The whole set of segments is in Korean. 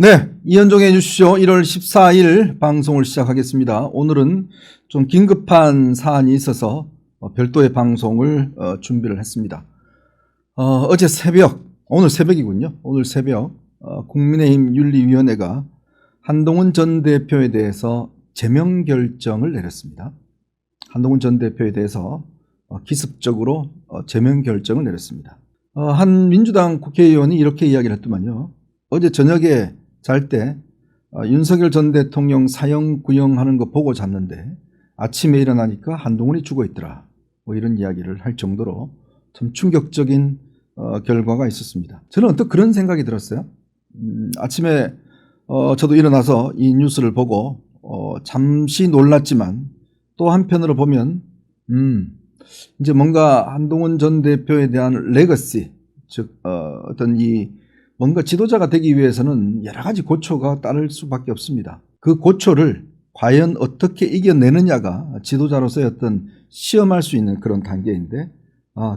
네, 이현종해 주십시오. 1월 14일 방송을 시작하겠습니다. 오늘은 좀 긴급한 사안이 있어서 별도의 방송을 준비를 했습니다. 어제 새벽, 오늘 새벽이군요. 오늘 새벽 국민의힘 윤리위원회가 한동훈 전 대표에 대해서 제명 결정을 내렸습니다. 한동훈 전 대표에 대해서 기습적으로 제명 결정을 내렸습니다. 한 민주당 국회의원이 이렇게 이야기를 했더만요. 어제 저녁에 잘 때 윤석열 전 대통령 사형 구형하는 거 보고 잤는데 아침에 일어나니까 한동훈이 죽어 있더라. 뭐 이런 이야기를 할 정도로 참 충격적인 결과가 있었습니다. 저는 언뜻 그런 생각이 들었어요. 아침에 저도 일어나서 이 뉴스를 보고 잠시 놀랐지만 또 한편으로 보면 이제 뭔가 한동훈 전 대표에 대한 레거시, 즉 어떤 이 뭔가 지도자가 되기 위해서는 여러 가지 고초가 따를 수밖에 없습니다. 그 고초를 과연 어떻게 이겨내느냐가 지도자로서의 어떤 시험할 수 있는 그런 단계인데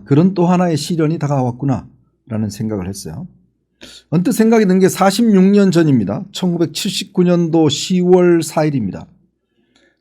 그런 또 하나의 시련이 다가왔구나 라는 생각을 했어요. 언뜻 생각이 든 게 46년 전입니다. 1979년도 10월 4일입니다.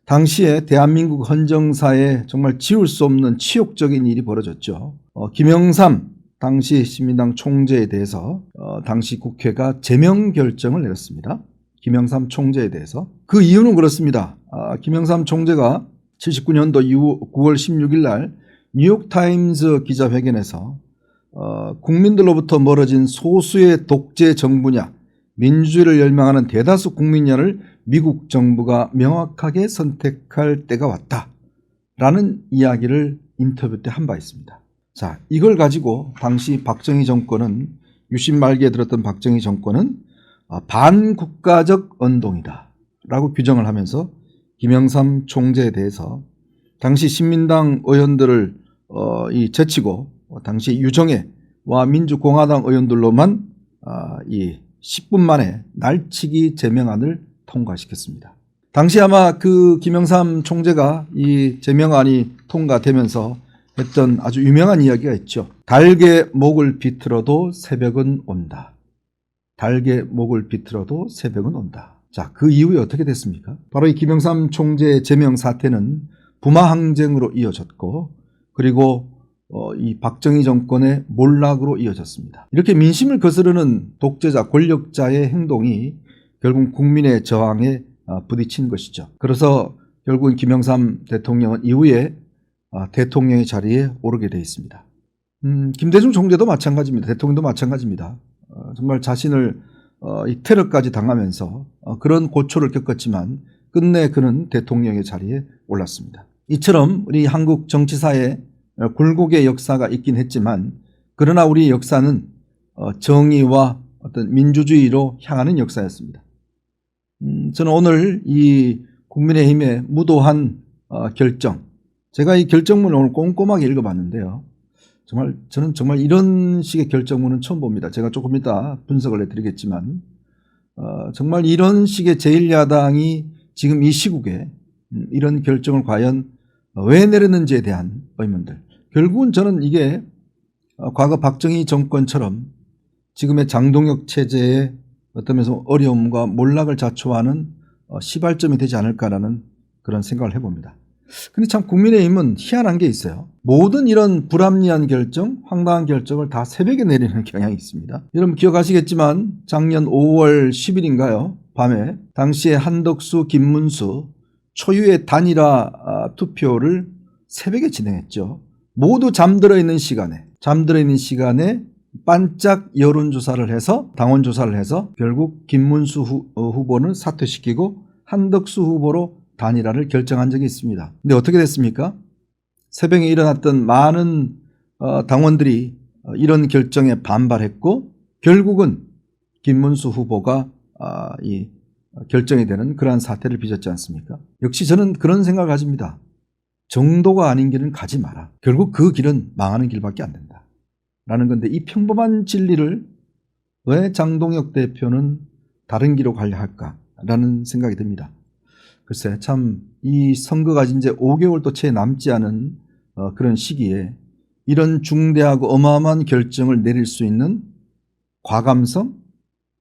당시에 대한민국 헌정사에 정말 지울 수 없는 치욕적인 일이 벌어졌죠. 김영삼 당시 신민당 총재에 대해서 당시 국회가 제명 결정을 내렸습니다. 김영삼 총재에 대해서. 그 이유는 그렇습니다. 김영삼 총재가 79년도 9월 16일 날 뉴욕타임즈 기자회견에서 국민들로부터 멀어진 소수의 독재 정부냐 민주주의를 열망하는 대다수 국민야를 미국 정부가 명확하게 선택할 때가 왔다라는 이야기를 인터뷰 때 한 바 있습니다. 자, 이걸 가지고 당시 박정희 정권은 유신 말기에 들었던 박정희 정권은 반국가적 언동이다 라고 규정을 하면서 김영삼 총재에 대해서 당시 신민당 의원들을 제치고 당시 유정회와 민주공화당 의원들로만 이 10분 만에 날치기 제명안을 통과시켰습니다. 당시 아마 그 김영삼 총재가 이 제명안이 통과되면서 했던 아주 유명한 이야기가 있죠. 달개 목을 비틀어도 새벽은 온다. 달개 목을 비틀어도 새벽은 온다. 자, 그 이후에 어떻게 됐습니까? 바로 이 김영삼 총재의 제명 사태는 부마 항쟁으로 이어졌고 그리고 이 박정희 정권의 몰락으로 이어졌습니다. 이렇게 민심을 거스르는 독재자, 권력자의 행동이 결국 국민의 저항에 부딪힌 것이죠. 그래서 결국은 김영삼 대통령은 이후에 대통령의 자리에 오르게 되어 있습니다. 김대중 총재도 마찬가지입니다. 대통령도 마찬가지입니다. 정말 자신을 이 테러까지 당하면서 그런 고초를 겪었지만 끝내 그는 대통령의 자리에 올랐습니다. 이처럼 우리 한국 정치사에 굴곡의 역사가 있긴 했지만 그러나 우리 역사는 정의와 어떤 민주주의로 향하는 역사였습니다. 저는 오늘 이 국민의힘의 무도한 결정, 제가 이 결정문을 오늘 꼼꼼하게 읽어봤는데요. 저는 정말 이런 식의 결정문은 처음 봅니다. 제가 조금 이따 분석을 해드리겠지만 정말 이런 식의 제1야당이 지금 이 시국에 이런 결정을 과연 왜 내렸는지에 대한 의문들. 결국은 저는 이게 과거 박정희 정권처럼 지금의 장동혁 체제의 어떤 면에서 어려움과 몰락을 자초하는 시발점이 되지 않을까라는 그런 생각을 해봅니다. 근데 참 국민의힘은 희한한 게 있어요. 모든 이런 불합리한 결정, 황당한 결정을 다 새벽에 내리는 경향이 있습니다. 여러분 기억하시겠지만 작년 5월 10일인가요? 밤에 당시에 한덕수, 김문수 초유의 단일화 투표를 새벽에 진행했죠. 모두 잠들어 있는 시간에 반짝 여론조사를 해서 당원조사를 해서 결국 김문수 후보는 사퇴시키고 한덕수 후보로 단일화를 결정한 적이 있습니다. 근데 어떻게 됐습니까? 새벽에 일어났던 많은 당원들이 이런 결정에 반발했고 결국은 김문수 후보가 이 결정이 되는 그러한 사태를 빚었지 않습니까? 역시 저는 그런 생각을 가집니다. 정도가 아닌 길은 가지 마라. 결국 그 길은 망하는 길밖에 안 된다. 라는 건데 이 평범한 진리를 왜 장동혁 대표는 다른 길로 가려 할까라는 생각이 듭니다. 글쎄 참 이 선거가 이제 5개월도 채 남지 않은 그런 시기에 이런 중대하고 어마어마한 결정을 내릴 수 있는 과감성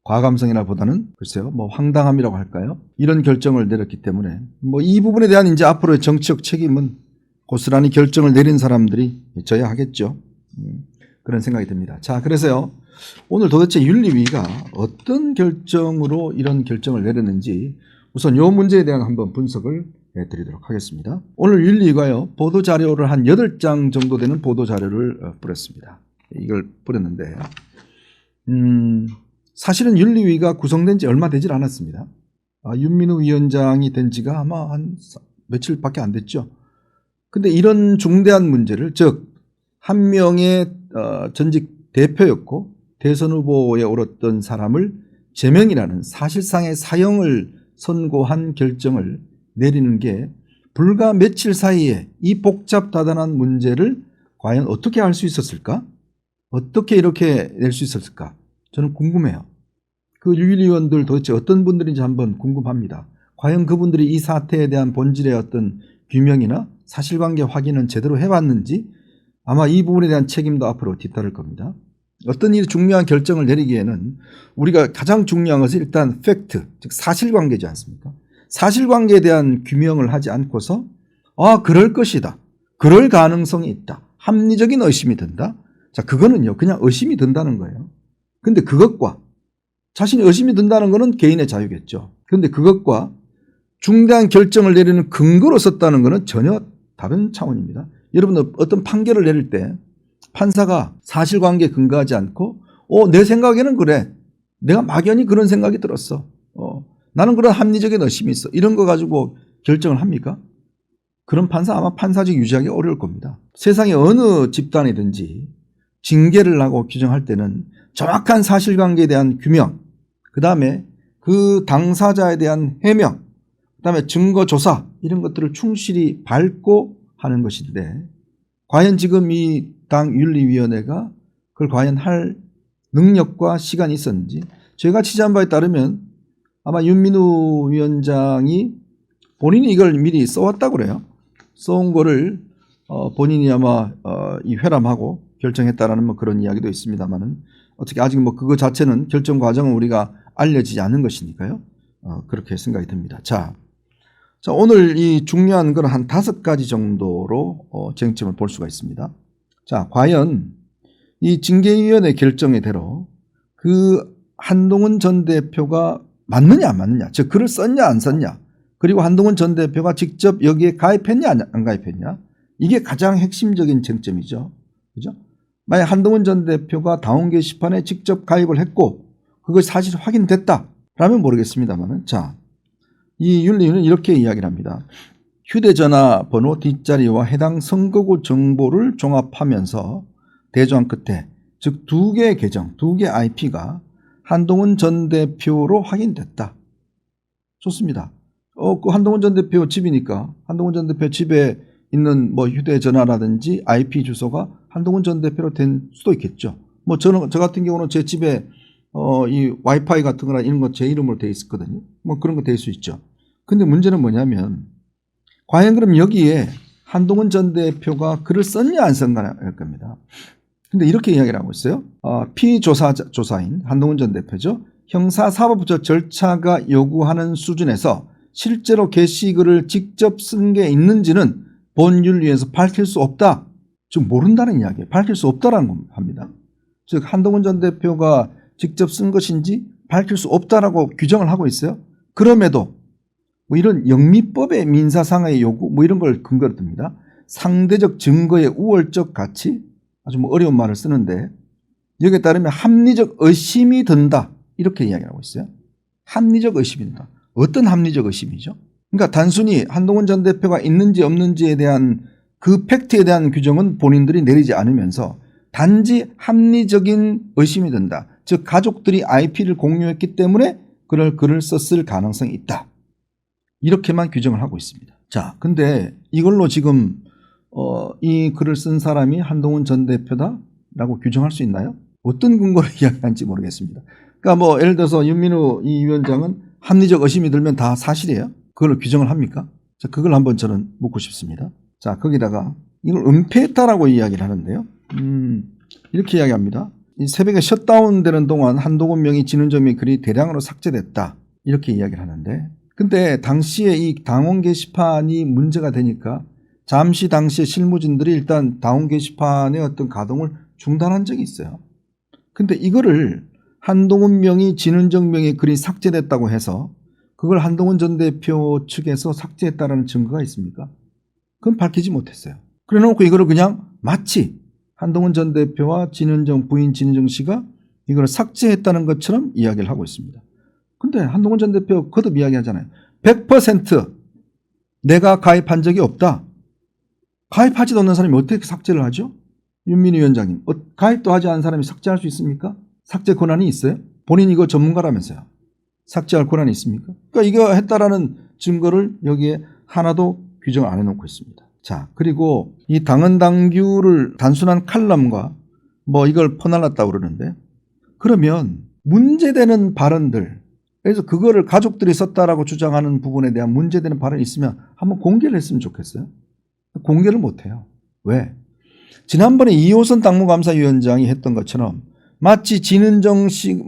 과감성이나 보다는 글쎄요, 뭐 황당함이라고 할까요? 이런 결정을 내렸기 때문에 뭐 이 부분에 대한 이제 앞으로의 정치적 책임은 고스란히 결정을 내린 사람들이 져야 하겠죠. 그런 생각이 듭니다. 자, 그래서요, 오늘 도대체 윤리위가 어떤 결정으로 이런 결정을 내렸는지 우선 이 문제에 대한 한번 분석을 드리도록 하겠습니다. 오늘 윤리위가요, 보도자료를 한 8장 정도 되는 보도자료를 뿌렸습니다. 이걸 뿌렸는데 사실은 윤리위가 구성된 지 얼마 되질 않았습니다. 윤민우 위원장이 된 지가 아마 한 며칠밖에 안 됐죠. 근데 이런 중대한 문제를, 즉 한 명의 전직 대표였고 대선 후보에 오랐던 사람을 제명이라는 사실상의 사형을 선고한 결정을 내리는 게 불과 며칠 사이에 이 복잡다단한 문제를 과연 어떻게 할 수 있었을까? 어떻게 이렇게 낼 수 있었을까? 저는 궁금해요. 그 윤리위원들 도대체 어떤 분들인지 한번 궁금합니다. 과연 그분들이 이 사태에 대한 본질의 어떤 규명이나 사실관계 확인은 제대로 해봤는지 아마 이 부분에 대한 책임도 앞으로 뒤따를 겁니다. 어떤 이 중요한 결정을 내리기에는 우리가 가장 중요한 것은 일단 팩트, 즉 사실관계지 않습니까? 사실관계에 대한 규명을 하지 않고서 그럴 것이다, 그럴 가능성이 있다, 합리적인 의심이 든다. 자, 그거는요 그냥 의심이 든다는 거예요. 근데 그것과 자신이 의심이 든다는 것은 개인의 자유겠죠. 그런데 그것과 중대한 결정을 내리는 근거로 썼다는 것은 전혀 다른 차원입니다. 여러분들 어떤 판결을 내릴 때 판사가 사실관계에 근거하지 않고 내 생각에는 그래, 내가 막연히 그런 생각이 들었어, 나는 그런 합리적인 의심이 있어, 이런 거 가지고 결정을 합니까? 그런 판사 아마 판사직 유지하기 어려울 겁니다. 세상의 어느 집단이든지 징계를 하고 규정할 때는 정확한 사실관계에 대한 규명, 그 다음에 그 당사자에 대한 해명, 그 다음에 증거조사, 이런 것들을 충실히 밟고 하는 것인데 과연 지금 이 당 윤리위원회가 그걸 과연 할 능력과 시간이 있었는지, 제가 취재한 바에 따르면 아마 윤민우 위원장이 본인이 이걸 미리 써왔다고 그래요. 써온 거를 본인이 아마 이 회람하고 결정했다라는 뭐 그런 이야기도 있습니다만은 어떻게 아직 뭐 그거 자체는 결정 과정은 우리가 알려지지 않은 것이니까요. 그렇게 생각이 듭니다. 자, 오늘 이 중요한 건 한 5가지 정도로 쟁점을 볼 수가 있습니다. 자, 과연 이 징계위원회 결정에대로 그 한동훈 전 대표가 맞느냐 안 맞느냐, 즉 글을 썼냐 안 썼냐, 그리고 한동훈 전 대표가 직접 여기에 가입했냐 안 가입했냐, 이게 가장 핵심적인 쟁점이죠. 그죠? 만약 한동훈 전 대표가 당원 게시판에 직접 가입을 했고 그것이 사실 확인됐다라면 모르겠습니다만은, 자, 이 윤리위는 이렇게 이야기를 합니다. 휴대전화 번호 뒷자리와 해당 선거구 정보를 종합하면서 대조한 끝에, 즉 2개의 계정, 2개 IP가 한동훈 전 대표로 확인됐다. 좋습니다. 그 한동훈 전 대표 집이니까 한동훈 전 대표 집에 있는 뭐 휴대전화라든지 IP 주소가 한동훈 전 대표로 된 수도 있겠죠. 뭐 저 같은 경우는 제 집에 이 와이파이 같은 거나 이런 거 제 이름으로 돼 있었거든요. 뭐 그런 거 될 수 있죠. 근데 문제는 뭐냐면 과연 그럼 여기에 한동훈 전 대표가 글을 썼냐 안 썼냐 할 겁니다. 근데 이렇게 이야기를 하고 있어요. 피조사인 한동훈 전 대표죠. 형사사법부터 절차가 요구하는 수준에서 실제로 게시글을 직접 쓴 게 있는지는 본 윤리위에서 밝힐 수 없다. 즉 모른다는 이야기예요. 밝힐 수 없다라는 겁니다. 즉 한동훈 전 대표가 직접 쓴 것인지 밝힐 수 없다라고 규정을 하고 있어요. 그럼에도 뭐 이런 영미법의 민사상의 요구 뭐 이런 걸 근거로 듭니다. 상대적 증거의 우월적 가치, 아주 뭐 어려운 말을 쓰는데 여기에 따르면 합리적 의심이 든다, 이렇게 이야기하고 있어요. 합리적 의심이 든다. 어떤 합리적 의심이죠? 그러니까 단순히 한동훈 전 대표가 있는지 없는지에 대한 그 팩트에 대한 규정은 본인들이 내리지 않으면서 단지 합리적인 의심이 든다. 즉 가족들이 IP를 공유했기 때문에 그럴 글을 썼을 가능성이 있다. 이렇게만 규정을 하고 있습니다. 자, 근데 이걸로 지금 이 글을 쓴 사람이 한동훈 전 대표다라고 규정할 수 있나요? 어떤 근거로 이야기하는지 모르겠습니다. 그러니까 뭐 예를 들어서 윤민우 이 위원장은 합리적 의심이 들면 다 사실이에요? 그걸 규정을 합니까? 자, 그걸 한번 저는 묻고 싶습니다. 자, 거기다가 이걸 은폐했다라고 이야기를 하는데요. 이렇게 이야기합니다. 이 새벽에 셧다운 되는 동안 한동훈 명의 진은정 명의 글이 대량으로 삭제됐다. 이렇게 이야기를 하는데, 근데 당시에 이 당원 게시판이 문제가 되니까 잠시 당시에 실무진들이 일단 당원 게시판의 어떤 가동을 중단한 적이 있어요. 근데 이거를 한동훈 명의 진은정 명의 글이 삭제됐다고 해서 그걸 한동훈 전 대표 측에서 삭제했다는 증거가 있습니까? 그건 밝히지 못했어요. 그래 놓고 이거를 그냥 마치 한동훈 전 대표와 진은정 부인 진은정 씨가 이걸 삭제했다는 것처럼 이야기를 하고 있습니다. 근데 한동훈 전 대표 거듭 이야기하잖아요. 100% 내가 가입한 적이 없다. 가입하지도 않는 사람이 어떻게 삭제를 하죠? 윤민희 위원장님, 가입도 하지 않은 사람이 삭제할 수 있습니까? 삭제 권한이 있어요? 본인 이거 전문가라면서요. 삭제할 권한이 있습니까? 그러니까 이거 했다라는 증거를 여기에 하나도 규정을 안 해놓고 있습니다. 자, 그리고 이 당헌 당규를 단순한 칼럼과 뭐 이걸 퍼날랐다고 그러는데, 그러면 문제되는 발언들, 그래서 그거를 가족들이 썼다라고 주장하는 부분에 대한 문제되는 발언이 있으면 한번 공개를 했으면 좋겠어요. 공개를 못해요. 왜? 지난번에 이호선 당무감사위원장이 했던 것처럼 마치 진은정 씨,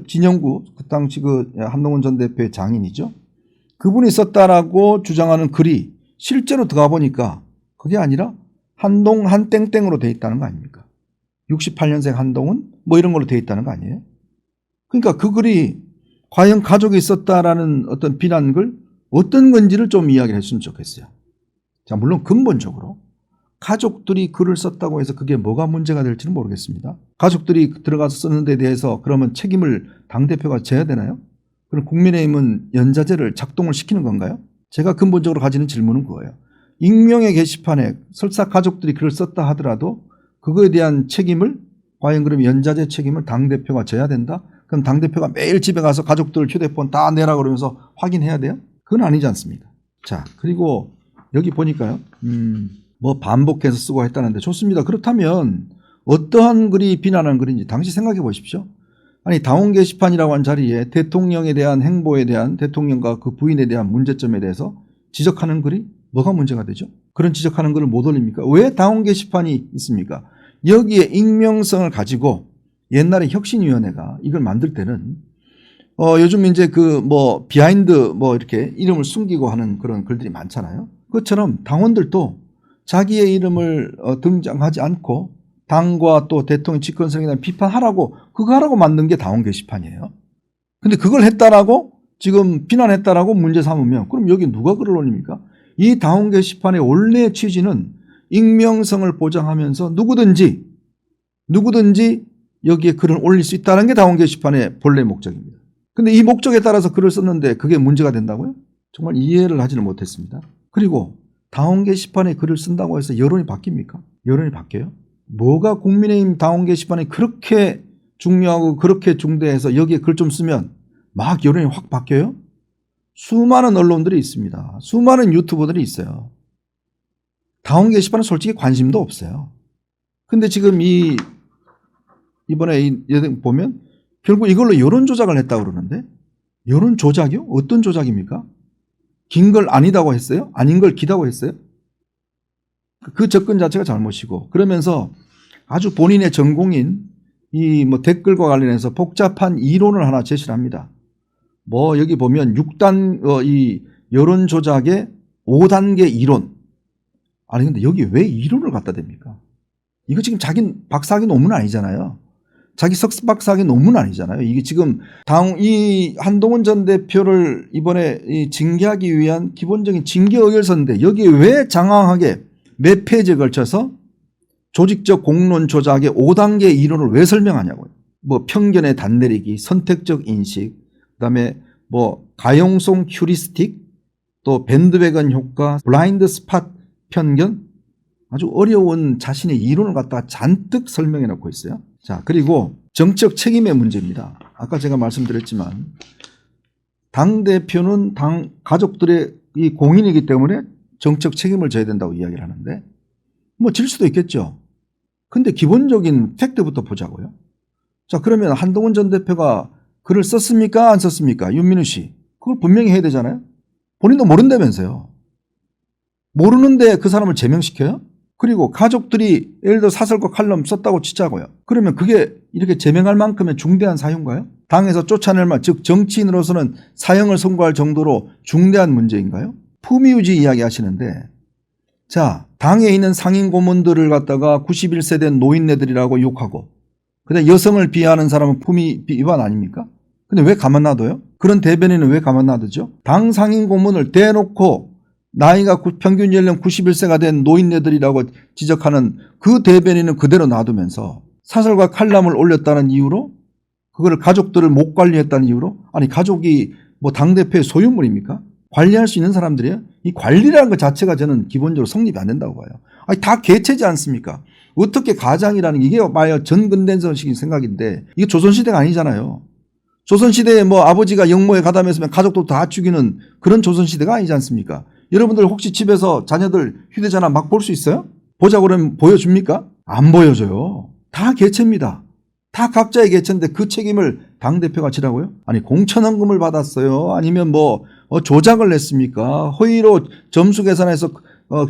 진영구, 그 당시 한동훈 전 대표의 장인이죠. 그분이 썼다라고 주장하는 글이 실제로 들어가 보니까 그게 아니라 한땡땡으로 돼 있다는 거 아닙니까? 68년생 한동훈? 뭐 이런 걸로 돼 있다는 거 아니에요? 그러니까 그 글이 과연 가족이 썼다라는 어떤 비난글 어떤 건지를 좀 이야기를 했으면 좋겠어요. 자, 물론 근본적으로 가족들이 글을 썼다고 해서 그게 뭐가 문제가 될지는 모르겠습니다. 가족들이 들어가서 썼는 데 대해서 그러면 책임을 당대표가 져야 되나요? 그럼 국민의힘은 연자제를 작동을 시키는 건가요? 제가 근본적으로 가지는 질문은 그거예요. 익명의 게시판에 설사 가족들이 글을 썼다 하더라도 그거에 대한 책임을 과연 그럼 연자제 책임을 당대표가 져야 된다? 그럼 당대표가 매일 집에 가서 가족들 휴대폰 다 내라 그러면서 확인해야 돼요? 그건 아니지 않습니까? 자, 그리고 여기 보니까요. 뭐 반복해서 쓰고 했다는데 좋습니다. 그렇다면 어떠한 글이 비난하는 글인지 당시 생각해 보십시오. 아니 당원 게시판이라고 한 자리에 대통령에 대한 행보에 대한 대통령과 그 부인에 대한 문제점에 대해서 지적하는 글이 뭐가 문제가 되죠? 그런 지적하는 글을 못 올립니까? 왜 당원 게시판이 있습니까? 여기에 익명성을 가지고 옛날에 혁신위원회가 이걸 만들 때는 요즘 이제 비하인드 이렇게 이름을 숨기고 하는 그런 글들이 많잖아요. 그것처럼 당원들도 자기의 이름을 등장하지 않고 당과 또 대통령 집권성에 대한 비판하라고 그거 하라고 만든 게 당원 게시판이에요. 근데 그걸 했다라고 지금 비난했다라고 문제 삼으면 그럼 여기 누가 글을 올립니까? 이 당원 게시판의 원래 취지는 익명성을 보장하면서 누구든지 여기에 글을 올릴 수 있다는 게 당원 게시판의 본래 목적입니다. 근데 이 목적에 따라서 글을 썼는데 그게 문제가 된다고요? 정말 이해를 하지는 못했습니다. 그리고 당원 게시판에 글을 쓴다고 해서 여론이 바뀝니까? 여론이 바뀌어요? 뭐가 국민의힘 당원 게시판이 그렇게 중요하고 그렇게 중대해서 여기에 글 좀 쓰면 막 여론이 확 바뀌어요? 수많은 언론들이 있습니다. 수많은 유튜버들이 있어요. 당원 게시판은 솔직히 관심도 없어요. 근데 지금 이번에 보면 결국 이걸로 여론 조작을 했다고 그러는데 여론 조작이요? 어떤 조작입니까? 긴 걸 아니다고 했어요? 아닌 걸 기다고 했어요? 그 접근 자체가 잘못이고 그러면서 아주 본인의 전공인 이 댓글과 관련해서 복잡한 이론을 하나 제시를 합니다. 여기 보면 6단 이 여론 조작의 5단계 이론. 아니 근데 여기 왜 이론을 갖다 댑니까? 이거 지금 자기 박사학위 논문 아니잖아요. 자기 석박사학위 논문 아니잖아요. 이게 지금 이 한동훈 전 대표를 이번에 징계하기 위한 기본적인 징계 의결서인데 여기에 왜 장황하게 몇 페이지에 걸쳐서 조직적 공론 조작의 5단계 이론을 왜 설명하냐고요. 편견의 단내리기, 선택적 인식, 그다음에 가용성 휴리스틱, 또 밴드웨건 효과, 블라인드 스팟 편견, 아주 어려운 자신의 이론을 갖다가 잔뜩 설명해 놓고 있어요. 자, 그리고 정책 책임의 문제입니다. 아까 제가 말씀드렸지만 당대표는 당 가족들의 이 공인이기 때문에 정책 책임을 져야 된다고 이야기를 하는데 질 수도 있겠죠. 근데 기본적인 팩트부터 보자고요. 자, 그러면 한동훈 전 대표가 글을 썼습니까? 안 썼습니까? 윤민우 씨. 그걸 분명히 해야 되잖아요. 본인도 모른다면서요. 모르는데 그 사람을 제명시켜요? 그리고 가족들이 예를 들어 사설과 칼럼 썼다고 치자고요. 그러면 그게 이렇게 제명할 만큼의 중대한 사유인가요? 당에서 쫓아낼 만, 즉 정치인으로서는 사형을 선고할 정도로 중대한 문제인가요? 품위유지 이야기 하시는데, 자, 당에 있는 상임 고문들을 갖다가 91세 된 노인네들이라고 욕하고, 근데 여성을 비하하는 사람은 품위 위반 아닙니까? 근데 왜 가만 놔둬요? 그런 대변인은 왜 가만 놔두죠? 당 상임 고문을 대놓고 나이가 평균 연령 91세가 된 노인네들이라고 지적하는 그 대변인은 그대로 놔두면서 사설과 칼럼을 올렸다는 이유로, 그거를 가족들을 못 관리했다는 이유로, 아니 가족이 뭐 당대표의 소유물입니까? 관리할 수 있는 사람들이에요? 이 관리라는 것 자체가 저는 기본적으로 성립이 안 된다고 봐요. 아니 다 개체지 않습니까? 어떻게 가장이라는, 이게 봐요 전근대성식인 생각인데, 이게 조선시대가 아니잖아요. 조선시대에 뭐 아버지가 영모에 가담했으면 가족도 다 죽이는 그런 조선시대가 아니지 않습니까? 여러분들 혹시 집에서 자녀들 휴대전화 막 볼 수 있어요? 보자고 그러면 보여줍니까? 안 보여줘요. 다 개체입니다. 다 각자의 개체인데 그 책임을 당대표가 지라고요? 아니 공천헌금을 받았어요? 아니면 뭐 조작을 했습니까? 허위로 점수 계산해서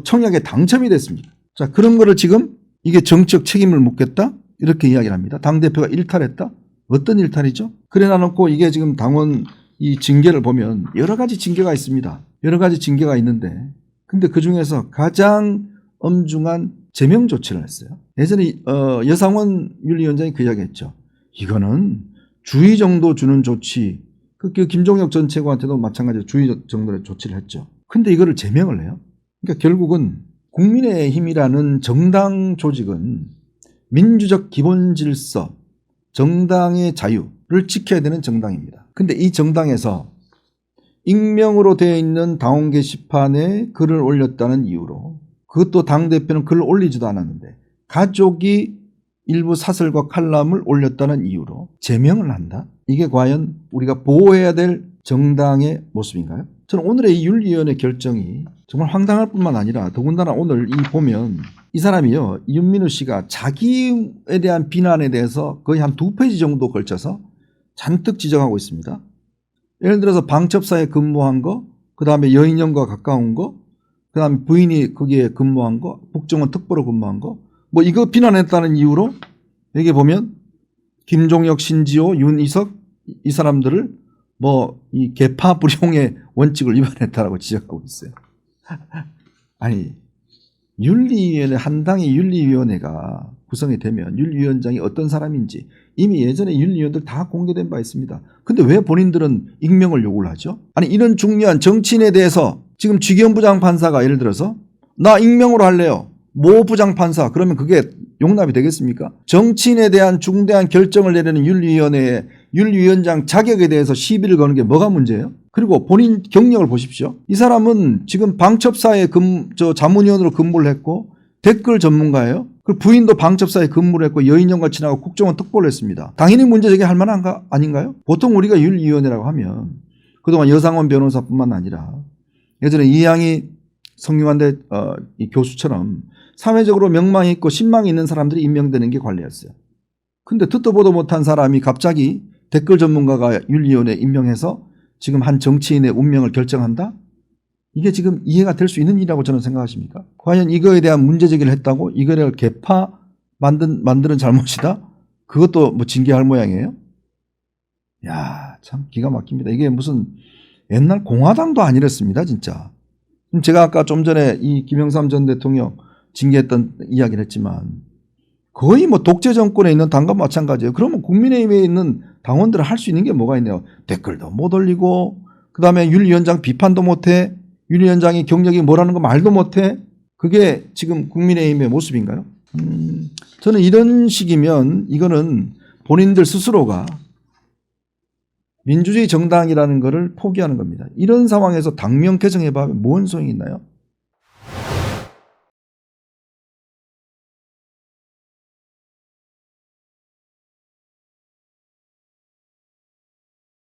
청약에 당첨이 됐습니까? 자, 그런 거를 지금 이게 정치적 책임을 묻겠다? 이렇게 이야기를 합니다. 당대표가 일탈했다? 어떤 일탈이죠? 그래 놔놓고 이게 지금 당원 이 징계를 보면 여러 가지 징계가 있습니다. 여러 가지 징계가 있는데, 근데 그 중에서 가장 엄중한 제명 조치를 했어요. 예전에 여상원 윤리위원장이 그 이야기했죠. 이거는 주의 정도 주는 조치, 그 김종혁 전 최고한테도 마찬가지로 주의 정도의 조치를 했죠. 근데 이거를 제명을 해요. 그러니까 결국은 국민의힘이라는 정당 조직은 민주적 기본 질서, 정당의 자유를 지켜야 되는 정당입니다. 근데 이 정당에서 익명으로 되어 있는 당원 게시판에 글을 올렸다는 이유로, 그것도 당대표는 글을 올리지도 않았는데 가족이 일부 사설과 칼럼을 올렸다는 이유로 제명을 한다? 이게 과연 우리가 보호해야 될 정당의 모습인가요? 저는 오늘의 이 윤리위원회 결정이 정말 황당할 뿐만 아니라, 더군다나 오늘 이 보면 이 사람이요, 윤민우 씨가 자기에 대한 비난에 대해서 거의 한 2페이지 정도 걸쳐서 잔뜩 지적하고 있습니다. 예를 들어서 방첩사에 근무한 거, 그 다음에 여인형과 가까운 거, 그 다음에 부인이 거기에 근무한 거, 국정원 특보로 근무한 거, 뭐 이거 비난했다는 이유로 여기 보면 김종혁, 신지호, 윤이석 이 사람들을 뭐 이 계파 불용의 원칙을 위반했다라고 지적하고 있어요. 아니 윤리위원회, 한 당의 윤리위원회가 구성이 되면 윤리위원장이 어떤 사람인지 이미 예전에 윤리위원들 다 공개된 바 있습니다. 근데 왜 본인들은 익명을 요구를 하죠? 아니 이런 중요한 정치인에 대해서 지금 주기현 부장판사가 예를 들어서 나 익명으로 할래요. 모 부장판사, 그러면 그게 용납이 되겠습니까? 정치인에 대한 중대한 결정을 내리는 윤리위원회에 윤리위원장 자격에 대해서 시비를 거는 게 뭐가 문제예요? 그리고 본인 경력을 보십시오. 이 사람은 지금 방첩사에 자문위원으로 근무를 했고 댓글 전문가예요. 그리고 부인도 방첩사에 근무를 했고 여인형과 친하고 국정원 특보를 했습니다. 당연히 문제 제기할 만한 거 아닌가요? 보통 우리가 윤리위원회라고 하면 그동안 여상원 변호사뿐만 아니라 예전에 이양희 성균관대 이 교수처럼 사회적으로 명망이 있고 신망이 있는 사람들이 임명되는 게 관례였어요. 근데 듣도 보도 못한 사람이 갑자기 댓글 전문가가 윤리위원회에 임명해서 지금 한 정치인의 운명을 결정한다? 이게 지금 이해가 될 수 있는 일이라고 저는 생각하십니까? 과연 이거에 대한 문제 제기를 했다고 이거를 개파 만드는 잘못이다? 그것도 뭐 징계할 모양이에요? 야, 참 기가 막힙니다. 이게 무슨 옛날 공화당도 아니랬습니다, 진짜. 제가 아까 좀 전에 이 김영삼 전 대통령 징계했던 이야기를 했지만 거의 뭐 독재 정권에 있는 당과 마찬가지예요. 그러면 국민의힘에 있는 당원들은 할 수 있는 게 뭐가 있네요. 댓글도 못 올리고, 그 다음에 윤리위원장 비판도 못해, 윤리위원장이 경력이 뭐라는 거 말도 못해. 그게 지금 국민의힘의 모습인가요? 저는 이런 식이면 이거는 본인들 스스로가 민주주의 정당이라는 것을 포기하는 겁니다. 이런 상황에서 당명 개정해봐 뭔 소용이 있나요?